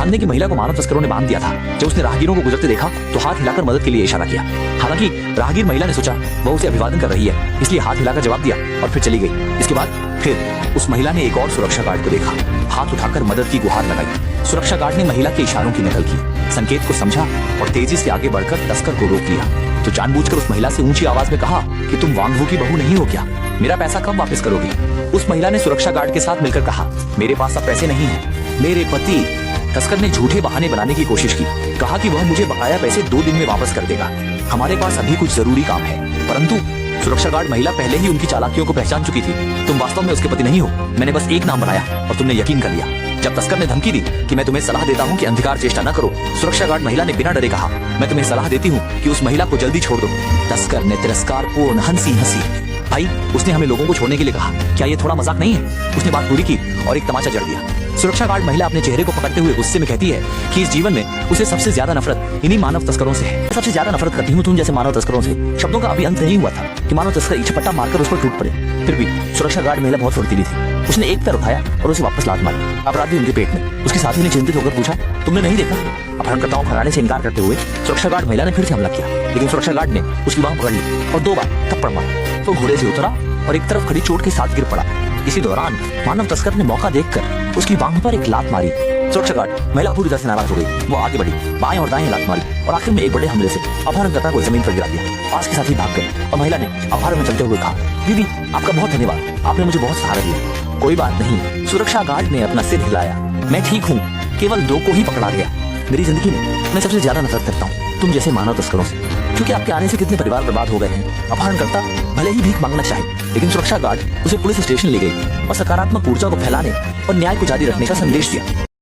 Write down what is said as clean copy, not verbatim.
ध्यान दें कि महिला को मानव तस्करों ने बांध दिया था। जब उसने राहगीरों को गुजरते देखा तो हाथ हिलाकर मदद के लिए इशारा किया। हालांकि राहगीर महिला ने सोचा वह उसे अभिवादन कर रही है, इसलिए हाथ हिलाकर जवाब दिया और फिर चली गई। इसके बाद फिर उस महिला ने एक और सुरक्षा गार्ड को देखा, हाथ उठाकर मदद की गुहार लगाई। सुरक्षा गार्ड ने महिला के इशारों की नकल की, संकेत को समझा और तेजी से आगे बढ़कर तस्कर को रोक लिया। तो जानबूझकर उस महिला से ऊंची आवाज में कहा कि तुम वांगवू की बहू नहीं हो क्या? मेरा पैसा कब वापस करोगी? उस महिला ने सुरक्षा गार्ड के साथ मिलकर कहा, मेरे पास अब पैसे नहीं हैं, मेरे पति। तस्कर ने झूठे बहाने बनाने की कोशिश की, कहा कि वह मुझे बकाया पैसे 2 दिन में वापस कर देगा, हमारे पास अभी कुछ जरूरी काम है। परंतु सुरक्षा गार्ड महिला पहले ही उनकी चालाकियों को पहचान चुकी थी। तुम वास्तव में उसके पति नहीं हो, मैंने बस एक नाम बनाया और तुमने यकीन कर लिया। जब तस्कर ने धमकी दी कि मैं तुम्हें सलाह देता हूँ कि अंधकार चेष्टा न करो, सुरक्षा गार्ड महिला ने बिना डरे कहा, मैं तुम्हें सलाह देती हूँ कि उस महिला को जल्दी छोड़ दो। तस्कर ने तिरस्कारपूर्ण हंसी हंसी, भाई उसने हमें लोगों को छोड़ने के लिए कहा, क्या ये थोड़ा मजाक नहीं है? उसने बात पूरी की और एक तमाचा जड़ दिया। सुरक्षा गार्ड महिला अपने चेहरे को पकड़ते हुए गुस्से में कहती है कि इस जीवन में उसे सबसे ज्यादा नफरत इन्हीं मानव तस्करों से है। सबसे ज्यादा नफरत करती हूँ तुम जैसे मानव तस्करों से। शब्दों का अभी अंत नहीं हुआ था कि मानव तस्कर एक झपट्टा मारकर उस पर टूट पड़े। फिर भी सुरक्षा गार्ड महिला बहुत फुर्तीली थी। उसने एक पैर उठाया और उसे वापस लात मारी, अपराधी उनके पेट में। उसके साथी ने चिंतित होकर पूछा, तुमने नहीं देखा? अपहरणकर्ताओं को हराने से इनकार करते हुए सुरक्षा गार्ड महिला ने फिर से हमला किया, लेकिन सुरक्षा गार्ड ने उसकी बांह पकड़ ली और 2 बार थप्पड़ मारा। तो घोड़े से उतरा और एक तरफ खड़ी चोट के साथ गिर पड़ा। इसी दौरान मानव तस्कर ने मौका देखकर उसकी बांह पर एक लात मारी। सुरक्षा गार्ड महिला पूरी तरह से नाराज हो गई। वो आगे बढ़ी, बाएं और दाएं लात मारी और आखिर में एक बड़े हमले से अपहरणकर्ता को जमीन पर गिरा दिया। पास के साथी भाग गए और महिला ने अपहरण में चलते हुए कहा, दीदी आपका बहुत धन्यवाद, आपने मुझे बहुत सहारा दिया। कोई बात नहीं, सुरक्षा गार्ड ने अपना सिर हिलाया, मैं ठीक हूँ, केवल 2 को ही पकड़ा गया। मेरी जिंदगी में मैं सबसे ज्यादा नफरत करता हूँ तुम जैसे मानव तस्करों से, क्योंकि आपके आने से कितने परिवार बर्बाद हो गए हैं। अपहरणकर्ता भले ही भीख मांगना चाहे, लेकिन सुरक्षा गार्ड उसे पुलिस स्टेशन ले गई और सकारात्मक ऊर्जा को फैलाने और न्याय को जारी रखने का संदेश दिया।